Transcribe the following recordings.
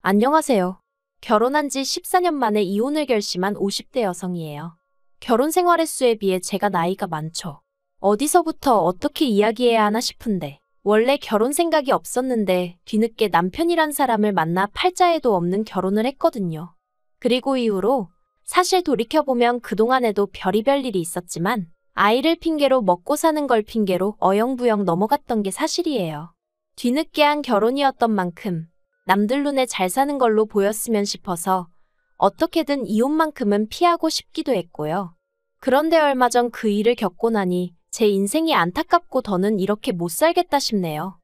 안녕하세요. 결혼한 지 14년 만에 이혼을 결심한 50대 여성이에요. 결혼 생활 횟수에 비해 제가 나이가 많죠. 어디서부터 어떻게 이야기해야 하나 싶은데 원래 결혼 생각이 없었는데 뒤늦게 남편이란 사람을 만나 팔자에도 없는 결혼을 했거든요. 그리고 이후로 사실 돌이켜보면 그동안에도 별의별 일이 있었지만 아이를 핑계로 먹고 사는 걸 핑계로 어영부영 넘어갔던 게 사실이에요. 뒤늦게 한 결혼이었던 만큼 남들 눈에 잘 사는 걸로 보였으면 싶어서 어떻게든 이혼만큼은 피하고 싶기도 했고요. 그런데 얼마 전 그 일을 겪고 나니 제 인생이 안타깝고 더는 이렇게 못 살겠다 싶네요.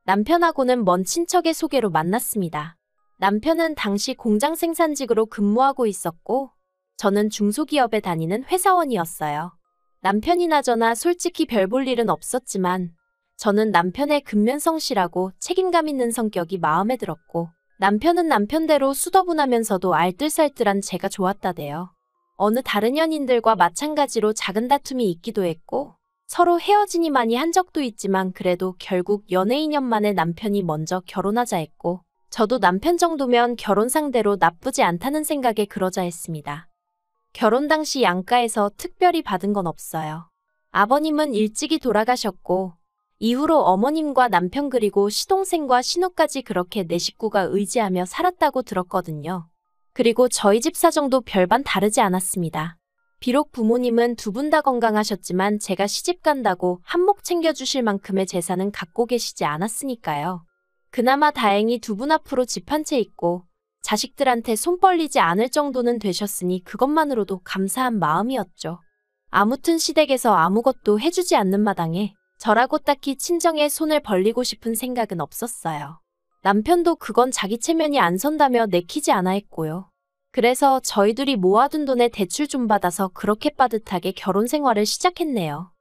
남편하고는 먼 친척의 소개로 만났습니다. 남편은 당시 공장 생산직으로 근무하고 있었고 저는 중소기업에 다니는 회사원이었어요. 남편이나 저나 솔직히 별 볼 일은 없었지만 저는 남편의 근면성실하고 책임감 있는 성격이 마음에 들었고 남편은 남편대로 수더분하면서도 알뜰살뜰한 제가 좋았다대요. 어느 다른 연인들과 마찬가지로 작은 다툼이 있기도 했고 서로 헤어지니 많이 한 적도 있지만 그래도 결국 연애 2년 만에 남편이 먼저 결혼하자 했고 저도 남편 정도면 결혼 상대로 나쁘지 않다는 생각에 그러자 했습니다. 결혼 당시 양가에서 특별히 받은 건 없어요. 아버님은 일찍이 돌아가셨고 이후로 어머님과 남편 그리고 시동생과 신우까지 그렇게 네 식구가 의지하며 살았다고 들었거든요. 그리고 저희 집 사정도 별반 다르지 않았습니다. 비록 부모님은 두 분 다 건강하셨지만 제가 시집 간다고 한몫 챙겨주실 만큼의 재산은 갖고 계시지 않았으니까요. 그나마 다행히 두 분 앞으로 집 한 채 있고 자식들한테 손 벌리지 않을 정도는 되셨으니 그것만으로도 감사한 마음이었죠. 아무튼 시댁에서 아무것도 해주지 않는 마당에 저라고 딱히 친정에 손을 벌리고 싶은 생각은 없었어요. 남편도 그건 자기 체면이 안 선다며 내키지 않아 했고요. 그래서 저희 둘이 모아둔 돈에 대출 좀 받아서 그렇게 빠듯하게 결혼 생활을 시작했네요.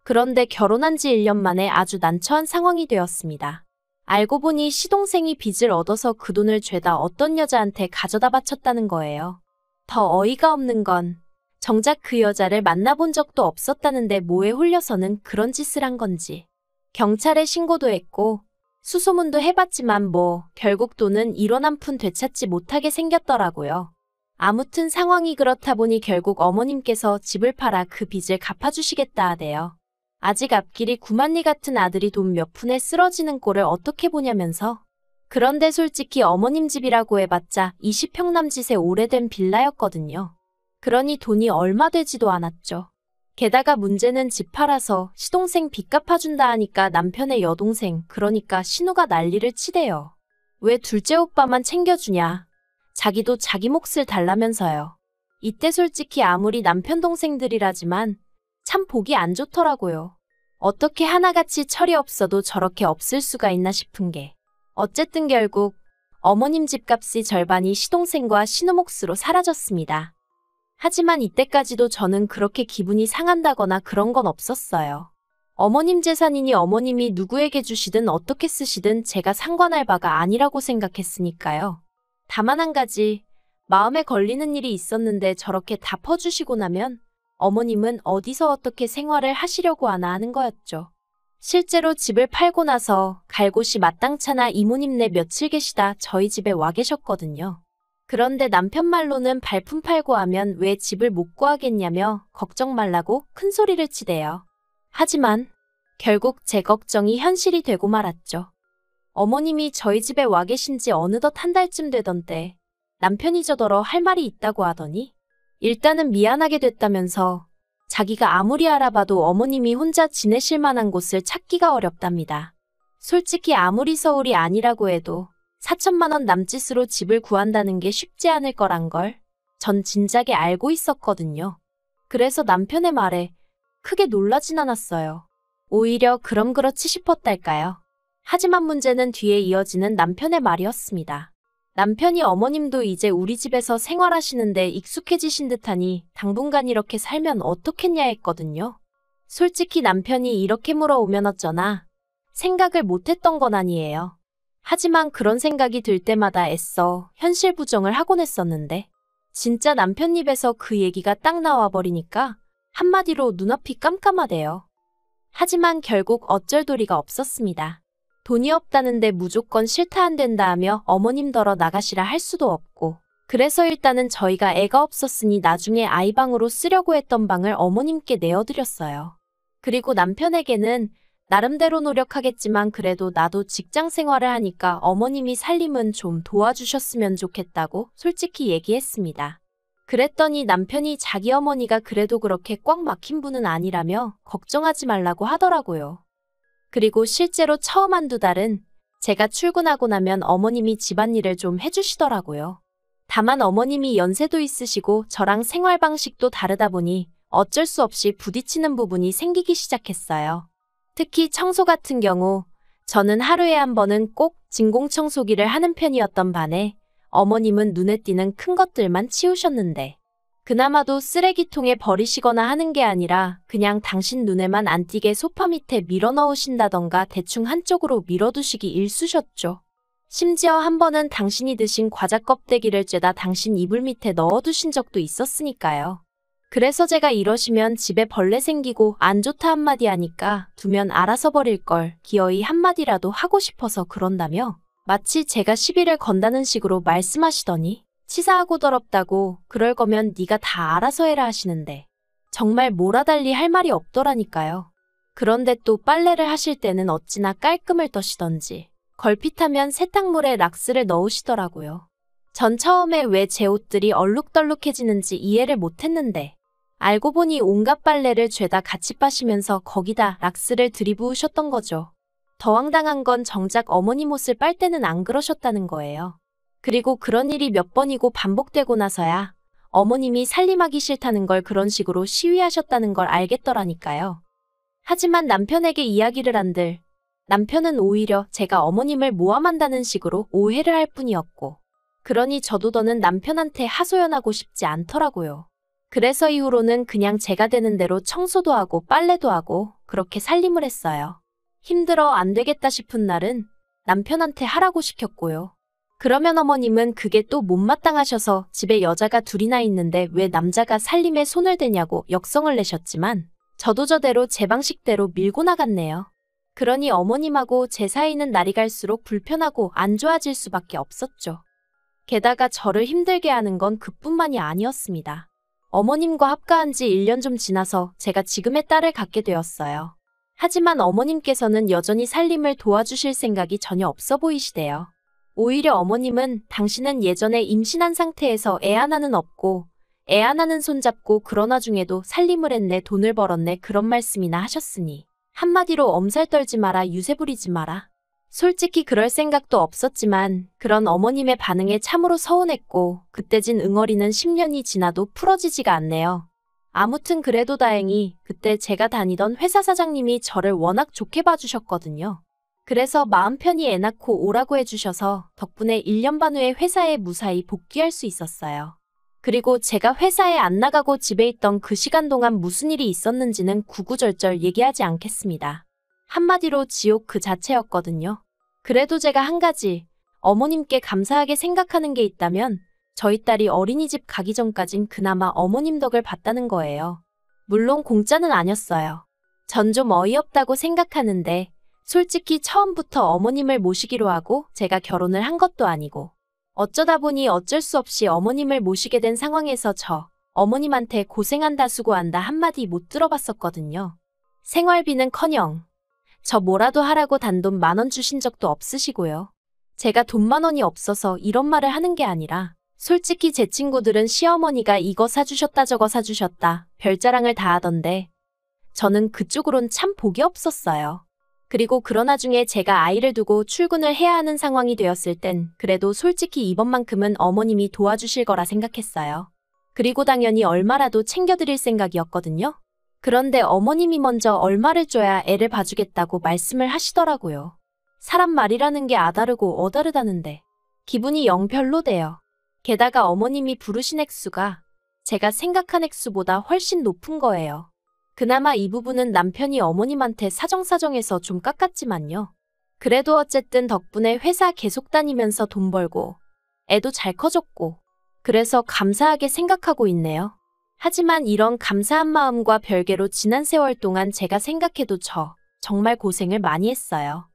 그런데 결혼한 지 1년 만에 아주 난처한 상황이 되었습니다. 알고 보니 시동생이 빚을 얻어서 그 돈을 죄다 어떤 여자한테 가져다 바쳤다는 거예요. 더 어이가 없는 건 정작 그 여자를 만나본 적도 없었다는데 뭐에 홀려서는 그런 짓을 한 건지. 경찰에 신고도 했고 수소문도 해봤지만 결국 돈은 1원 한 푼 되찾지 못하게 생겼더라고요. 아무튼 상황이 그렇다 보니 결국 어머님께서 집을 팔아 그 빚을 갚아주시겠다 하대요. 아직 앞길이 구만리 같은 아들이 돈 몇 푼에 쓰러지는 꼴을 어떻게 보냐면서. 그런데 솔직히 어머님 집이라고 해봤자 20평 남짓의 오래된 빌라였거든요. 그러니 돈이 얼마 되지도 않았죠. 게다가 문제는 집 팔아서 시동생 빚 갚아준다 하니까 남편의 여동생 그러니까 신우가 난리를 치대요. 왜 둘째 오빠만 챙겨주냐. 자기도 자기 몫을 달라면서요. 이때 솔직히 아무리 남편 동생들이라지만 참 보기 안 좋더라고요. 어떻게 하나같이 철이 없어도 저렇게 없을 수가 있나 싶은 게. 어쨌든 결국 어머님 집값이 절반이 시동생과 신우 몫으로 사라졌습니다. 하지만 이때까지도 저는 그렇게 기분이 상한다거나 그런 건 없었어요. 어머님 재산이니 어머님이 누구에게 주시든 어떻게 쓰시든 제가 상관할 바가 아니라고 생각했으니까요. 다만 한 가지, 마음에 걸리는 일이 있었는데 저렇게 다 퍼주시고 나면 어머님은 어디서 어떻게 생활을 하시려고 하나 하는 거였죠. 실제로 집을 팔고 나서 갈 곳이 마땅찮아 이모님네 며칠 계시다 저희 집에 와 계셨거든요. 그런데 남편 말로는 발품 팔고 하면 왜 집을 못 구하겠냐며 걱정 말라고 큰 소리를 치대요. 하지만 결국 제 걱정이 현실이 되고 말았죠. 어머님이 저희 집에 와 계신 지 어느덧 한 달쯤 되던 때 남편이 저더러 할 말이 있다고 하더니 일단은 미안하게 됐다면서 자기가 아무리 알아봐도 어머님이 혼자 지내실 만한 곳을 찾기가 어렵답니다. 솔직히 아무리 서울이 아니라고 해도 4천만 원 남짓으로 집을 구한다는 게 쉽지 않을 거란 걸 전 진작에 알고 있었거든요. 그래서 남편의 말에 크게 놀라진 않았어요. 오히려 그럼 그렇지 싶었달까요. 하지만 문제는 뒤에 이어지는 남편의 말이었습니다. 남편이 어머님도 이제 우리 집에서 생활하시는데 익숙해지신 듯하니 당분간 이렇게 살면 어떻겠냐 했거든요. 솔직히 남편이 이렇게 물어오면 어쩌나 생각을 못했던 건 아니에요. 하지만 그런 생각이 들 때마다 애써 현실 부정을 하곤 했었는데 진짜 남편 입에서 그 얘기가 딱 나와버리니까 한마디로 눈앞이 깜깜하대요. 하지만 결국 어쩔 도리가 없었습니다. 돈이 없다는데 무조건 싫다 안 된다 하며 어머님더러 나가시라 할 수도 없고, 그래서 일단은 저희가 애가 없었으니 나중에 아이방으로 쓰려고 했던 방을 어머님께 내어드렸어요. 그리고 남편에게는 나름대로 노력하겠지만 그래도 나도 직장 생활을 하니까 어머님이 살림은 좀 도와주셨으면 좋겠다고 솔직히 얘기했습니다. 그랬더니 남편이 자기 어머니가 그래도 그렇게 꽉 막힌 분은 아니라며 걱정하지 말라고 하더라고요. 그리고 실제로 처음 한두 달은 제가 출근하고 나면 어머님이 집안일을 좀 해주시더라고요. 다만 어머님이 연세도 있으시고 저랑 생활 방식도 다르다 보니 어쩔 수 없이 부딪히는 부분이 생기기 시작했어요. 특히 청소 같은 경우 저는 하루에 한 번은 꼭 진공청소기를 하는 편이었던 반에 어머님은 눈에 띄는 큰 것들만 치우셨는데, 그나마도 쓰레기통에 버리시거나 하는 게 아니라 그냥 당신 눈에만 안 띄게 소파 밑에 밀어 넣으신다던가 대충 한쪽으로 밀어두시기 일쑤셨죠. 심지어 한 번은 당신이 드신 과자 껍데기를 쬐다 당신 이불 밑에 넣어두신 적도 있었으니까요. 그래서 제가 이러시면 집에 벌레 생기고 안 좋다 한마디 하니까 두면 알아서 버릴 걸 기어이 한마디라도 하고 싶어서 그런다며 마치 제가 시비를 건다는 식으로 말씀하시더니 치사하고 더럽다고 그럴 거면 네가 다 알아서 해라 하시는데 정말 뭐라달리 할 말이 없더라니까요. 그런데 또 빨래를 하실 때는 어찌나 깔끔을 떠시던지 걸핏하면 세탁물에 락스를 넣으시더라고요. 전 처음에 왜 제 옷들이 얼룩덜룩해지는지 이해를 못했는데 알고 보니 온갖 빨래를 죄다 같이 빠시면서 거기다 락스를 들이부으셨던 거죠. 더 황당한 건 정작 어머님 옷을 빨 때는 안 그러셨다는 거예요. 그리고 그런 일이 몇 번이고 반복되고 나서야 어머님이 살림하기 싫다는 걸 그런 식으로 시위하셨다는 걸 알겠더라니까요. 하지만 남편에게 이야기를 한들 남편은 오히려 제가 어머님을 모함한다는 식으로 오해를 할 뿐이었고, 그러니 저도 더는 남편한테 하소연하고 싶지 않더라고요. 그래서 이후로는 그냥 제가 되는 대로 청소도 하고 빨래도 하고 그렇게 살림을 했어요. 힘들어 안 되겠다 싶은 날은 남편한테 하라고 시켰고요. 그러면 어머님은 그게 또 못마땅하셔서 집에 여자가 둘이나 있는데 왜 남자가 살림에 손을 대냐고 역성을 내셨지만 저도 저대로 제 방식대로 밀고 나갔네요. 그러니 어머님하고 제 사이는 날이 갈수록 불편하고 안 좋아질 수밖에 없었죠. 게다가 저를 힘들게 하는 건 그뿐만이 아니었습니다. 어머님과 합가한 지 1년 좀 지나서 제가 지금의 딸을 갖게 되었어요. 하지만 어머님께서는 여전히 살림을 도와주실 생각이 전혀 없어 보이시대요. 오히려 어머님은 당신은 예전에 임신한 상태에서 애 하나는 없고 애 하나는 손잡고 그런 와중에도 살림을 했네, 돈을 벌었네, 그런 말씀이나 하셨으니 한마디로 엄살 떨지 마라, 유세 부리지 마라. 솔직히 그럴 생각도 없었지만 그런 어머님의 반응에 참으로 서운했고 그때 진 응어리는 10년이 지나도 풀어지지가 않네요. 아무튼 그래도 다행히 그때 제가 다니던 회사 사장님이 저를 워낙 좋게 봐주셨거든요. 그래서 마음 편히 애 낳고 오라고 해주셔서 덕분에 1년 반 후에 회사에 무사히 복귀할 수 있었어요. 그리고 제가 회사에 안 나가고 집에 있던 그 시간 동안 무슨 일이 있었는지는 구구절절 얘기하지 않겠습니다. 한마디로 지옥 그 자체였거든요. 그래도 제가 한 가지 어머님께 감사하게 생각하는 게 있다면 저희 딸이 어린이집 가기 전까진 그나마 어머님 덕을 봤다는 거예요. 물론 공짜는 아니었어요. 전 좀 어이없다고 생각하는데 솔직히 처음부터 어머님을 모시기로 하고 제가 결혼을 한 것도 아니고 어쩌다 보니 어쩔 수 없이 어머님을 모시게 된 상황에서 어머님한테 고생한다 수고한다 한마디 못 들어봤었거든요. 생활비는커녕 저 뭐라도 하라고 단돈 10,000원 주신 적도 없으시고요. 제가 돈 10,000원이 없어서 이런 말을 하는 게 아니라 솔직히 제 친구들은 시어머니가 이거 사주셨다 저거 사주셨다 별자랑을 다 하던데 저는 그쪽으론 참 복이 없었어요. 그리고 그런 와중에 제가 아이를 두고 출근을 해야 하는 상황이 되었을 땐 그래도 솔직히 이번만큼은 어머님이 도와주실 거라 생각했어요. 그리고 당연히 얼마라도 챙겨드릴 생각이었거든요. 그런데 어머님이 먼저 얼마를 줘야 애를 봐주겠다고 말씀을 하시더라고요. 사람 말이라는 게 아다르고 어다르다는데 기분이 영 별로대요. 게다가 어머님이 부르신 액수가 제가 생각한 액수보다 훨씬 높은 거예요. 그나마 이 부분은 남편이 어머님한테 사정사정해서 좀 깎았지만요. 그래도 어쨌든 덕분에 회사 계속 다니면서 돈 벌고 애도 잘 커졌고 그래서 감사하게 생각하고 있네요. 하지만 이런 감사한 마음과 별개로 지난 세월 동안 제가 생각해도 정말 고생을 많이 했어요.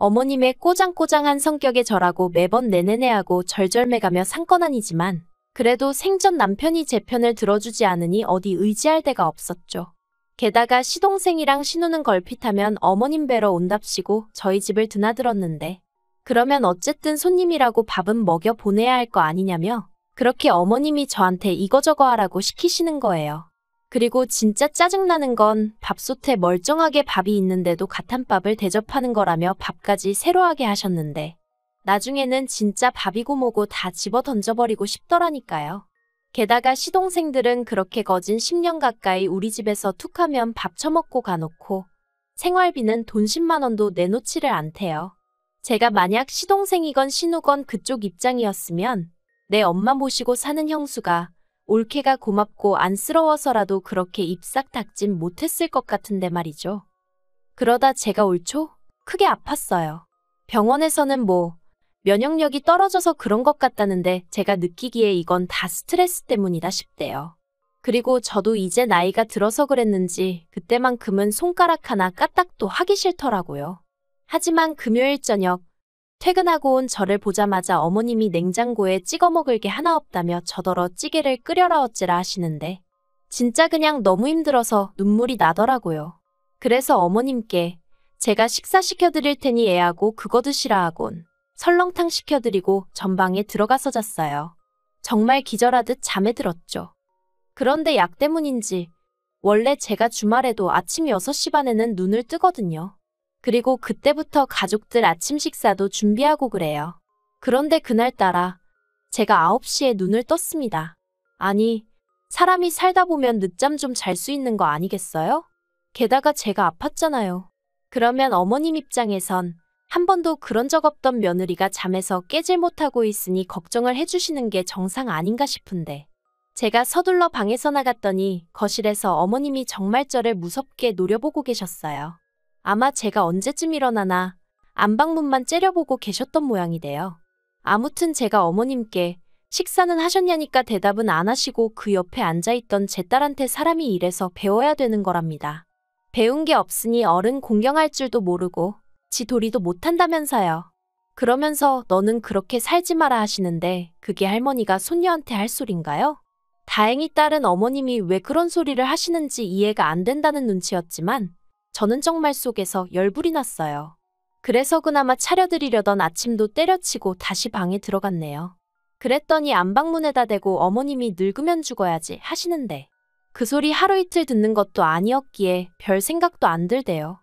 어머님의 꼬장꼬장한 성격에 절하고 매번 내내내하고 절절매가며 상건아니지만 그래도 생전 남편이 제 편을 들어주지 않으니 어디 의지할 데가 없었죠. 게다가 시동생이랑 신우는 걸핏하면 어머님 뵈러 온답시고 저희 집을 드나들었는데 그러면 어쨌든 손님이라고 밥은 먹여 보내야 할 거 아니냐며 그렇게 어머님이 저한테 이거저거 하라고 시키시는 거예요. 그리고 진짜 짜증나는 건 밥솥에 멀쩡하게 밥이 있는데도 가탄밥을 대접하는 거라며 밥까지 새로 하게 하셨는데 나중에는 진짜 밥이고 뭐고 다 집어 던져버리고 싶더라니까요. 게다가 시동생들은 그렇게 거진 10년 가까이 우리 집에서 툭하면 밥 처먹고 가놓고 생활비는 돈 10만 원도 내놓지를 않대요. 제가 만약 시동생이건 신우건 그쪽 입장이었으면 내 엄마 모시고 사는 형수가 올케가 고맙고 안쓰러워서라도 그렇게 입싹 닥진 못했을 것 같은데 말이죠. 그러다 제가 올 초 크게 아팠어요. 병원에서는 면역력이 떨어져서 그런 것 같다는데 제가 느끼기에 이건 다 스트레스 때문이다 싶대요. 그리고 저도 이제 나이가 들어서 그랬는지 그때만큼은 손가락 하나 까딱도 하기 싫더라고요. 하지만 금요일 저녁 퇴근하고 온 저를 보자마자 어머님이 냉장고에 찍어 먹을 게 하나 없다며 저더러 찌개를 끓여라 어째라 하시는데 진짜 그냥 너무 힘들어서 눈물이 나더라고요. 그래서 어머님께 제가 식사 시켜드릴 테니 애하고 그거 드시라 하곤 설렁탕 시켜드리고 전방에 들어가서 잤어요. 정말 기절하듯 잠에 들었죠. 그런데 약 때문인지 원래 제가 주말에도 아침 6시 반에는 눈을 뜨거든요. 그리고 그때부터 가족들 아침 식사도 준비하고 그래요. 그런데 그날따라 제가 9시에 눈을 떴습니다. 아니, 사람이 살다 보면 늦잠 좀 잘 수 있는 거 아니겠어요? 게다가 제가 아팠잖아요. 그러면 어머님 입장에선 한 번도 그런 적 없던 며느리가 잠에서 깨질 못하고 있으니 걱정을 해주시는 게 정상 아닌가 싶은데 제가 서둘러 방에서 나갔더니 거실에서 어머님이 정말 저를 무섭게 노려보고 계셨어요. 아마 제가 언제쯤 일어나나 안방문만 째려보고 계셨던 모양이래요. 아무튼 제가 어머님께 식사는 하셨냐니까 대답은 안 하시고 그 옆에 앉아있던 제 딸한테 사람이 이래서 배워야 되는 거랍니다. 배운 게 없으니 어른 공경할 줄도 모르고 지 도리도 못한다면서요. 그러면서 너는 그렇게 살지 마라 하시는데 그게 할머니가 손녀한테 할 소린가요? 다행히 딸은 어머님이 왜 그런 소리를 하시는지 이해가 안 된다는 눈치였지만 저는 정말 속에서 열불이 났어요. 그래서 그나마 차려드리려던 아침도 때려치고 다시 방에 들어갔네요. 그랬더니 안방문에다 대고 어머님이 늙으면 죽어야지 하시는데 그 소리 하루 이틀 듣는 것도 아니었기에 별 생각도 안 들대요.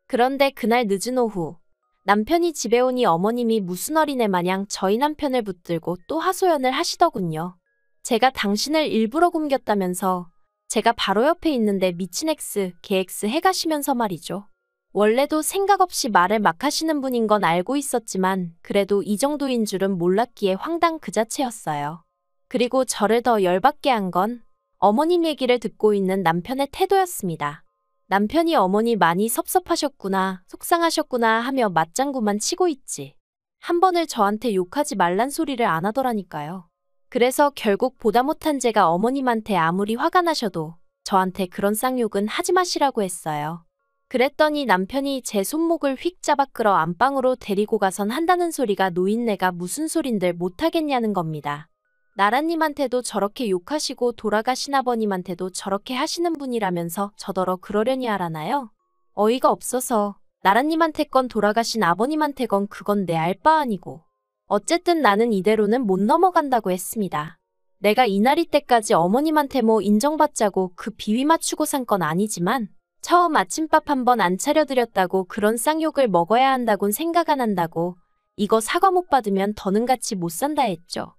그런데 그날 늦은 오후 남편이 집에 오니 어머님이 무슨 어린애 마냥 저희 남편을 붙들고 또 하소연을 하시더군요. 제가 당신을 일부러 굶겼다면서 제가 바로 옆에 있는데 미친 X, 개 X 해가시면서 말이죠. 원래도 생각 없이 말을 막 하시는 분인 건 알고 있었지만 그래도 이 정도인 줄은 몰랐기에 황당 그 자체였어요. 그리고 저를 더 열받게 한 건 어머님 얘기를 듣고 있는 남편의 태도였습니다. 남편이 어머니 많이 섭섭하셨구나, 속상하셨구나 하며 맞장구만 치고 있지. 한 번을 저한테 욕하지 말란 소리를 안 하더라니까요. 그래서 결국 보다 못한 제가 어머님한테 아무리 화가 나셔도 저한테 그런 쌍욕은 하지 마시라고 했어요. 그랬더니 남편이 제 손목을 휙 잡아 끌어 안방으로 데리고 가선 한다는 소리가 노인네가 무슨 소린들 못하겠냐는 겁니다. 나라님한테도 저렇게 욕하시고 돌아가신 아버님한테도 저렇게 하시는 분이라면서 저더러 그러려니 알아나요? 어이가 없어서 나라님한테 건 돌아가신 아버님한테 건 그건 내 알 바 아니고 어쨌든 나는 이대로는 못 넘어간다고 했습니다. 내가 이날이 때까지 어머님한테 뭐 인정받자고 그 비위 맞추고 산 건 아니지만 처음 아침밥 한 번 안 차려드렸다고 그런 쌍욕을 먹어야 한다곤 생각 안 한다고 이거 사과 못 받으면 더는 같이 못 산다 했죠.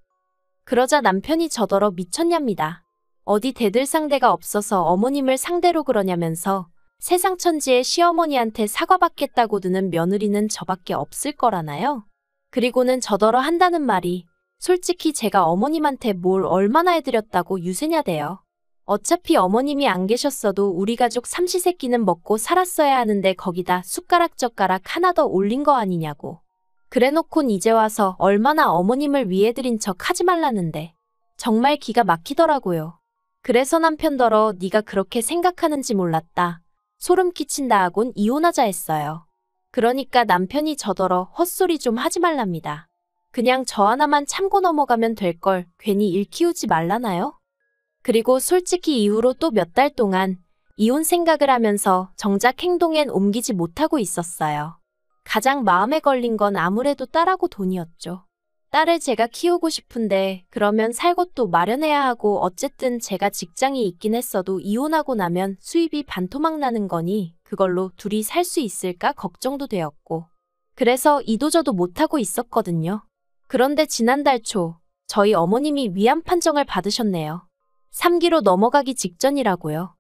그러자 남편이 저더러 미쳤냐입니다. 어디 대들 상대가 없어서 어머님을 상대로 그러냐면서 세상 천지에 시어머니한테 사과받겠다고 드는 며느리는 저밖에 없을 거라나요? 그리고는 저더러 한다는 말이 솔직히 제가 어머님한테 뭘 얼마나 해드렸다고 유세냐대요. 어차피 어머님이 안 계셨어도 우리 가족 삼시세끼는 먹고 살았어야 하는데 거기다 숟가락 젓가락 하나 더 올린 거 아니냐고. 그래놓곤 이제 와서 얼마나 어머님을 위해드린 척 하지 말라는데 정말 기가 막히더라고요. 그래서 남편더러 네가 그렇게 생각하는지 몰랐다. 소름 끼친다 하곤 이혼하자 했어요. 그러니까 남편이 저더러 헛소리 좀 하지 말랍니다. 그냥 저 하나만 참고 넘어가면 될 걸 괜히 일 키우지 말라나요? 그리고 솔직히 이후로 또 몇 달 동안 이혼 생각을 하면서 정작 행동엔 옮기지 못하고 있었어요. 가장 마음에 걸린 건 아무래도 딸하고 돈이었죠. 딸을 제가 키우고 싶은데 그러면 살 곳도 마련해야 하고 어쨌든 제가 직장이 있긴 했어도 이혼하고 나면 수입이 반토막 나는 거니 그걸로 둘이 살 수 있을까 걱정도 되었고 그래서 이도저도 못하고 있었거든요. 그런데 지난달 초 저희 어머님이 위암 판정을 받으셨네요. 3기로 넘어가기 직전이라고요.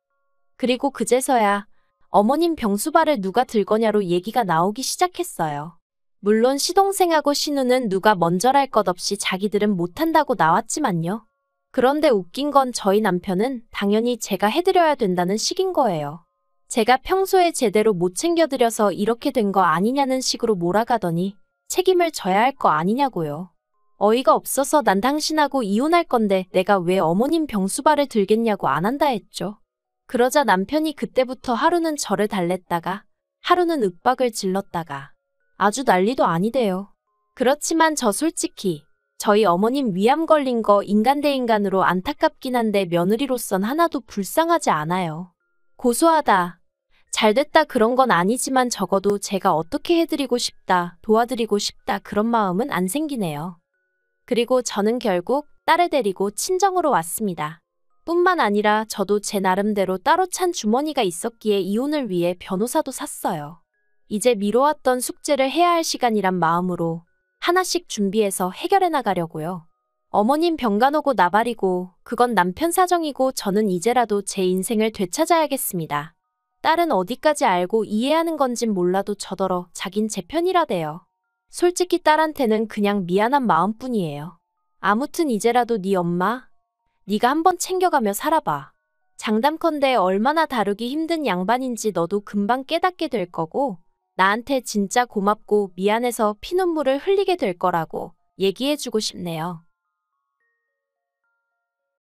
그리고 그제서야 어머님 병수발을 누가 들거냐로 얘기가 나오기 시작했어요. 물론 시동생하고 신우는 누가 먼저랄 것 없이 자기들은 못한다고 나왔지만요. 그런데 웃긴 건 저희 남편은 당연히 제가 해드려야 된다는 식인 거예요. 제가 평소에 제대로 못 챙겨드려서 이렇게 된 거 아니냐는 식으로 몰아가더니 책임을 져야 할 거 아니냐고요. 어이가 없어서 난 당신하고 이혼할 건데 내가 왜 어머님 병수발을 들겠냐고 안 한다 했죠. 그러자 남편이 그때부터 하루는 저를 달랬다가 하루는 윽박을 질렀다가 아주 난리도 아니대요. 그렇지만 저 솔직히 저희 어머님 위암 걸린 거 인간 대 인간으로 안타깝긴 한데 며느리로선 하나도 불쌍하지 않아요. 고소하다, 잘됐다 그런 건 아니지만 적어도 제가 어떻게 해드리고 싶다, 도와드리고 싶다 그런 마음은 안 생기네요. 그리고 저는 결국 딸을 데리고 친정으로 왔습니다. 뿐만 아니라 저도 제 나름대로 따로 찬 주머니가 있었기에 이혼을 위해 변호사도 샀어요. 이제 미뤄왔던 숙제를 해야 할 시간이란 마음으로 하나씩 준비해서 해결해 나가려고요. 어머님 병간 오고 나발이고 그건 남편 사정이고 저는 이제라도 제 인생을 되찾아야겠습니다. 딸은 어디까지 알고 이해하는 건진 몰라도 저더러 자긴 제 편이라대요. 솔직히 딸한테는 그냥 미안한 마음뿐이에요. 아무튼 이제라도 네 엄마, 네가 한번 챙겨가며 살아봐. 장담컨대 얼마나 다루기 힘든 양반인지 너도 금방 깨닫게 될 거고 나한테 진짜 고맙고 미안해서 피눈물을 흘리게 될 거라고 얘기해주고 싶네요.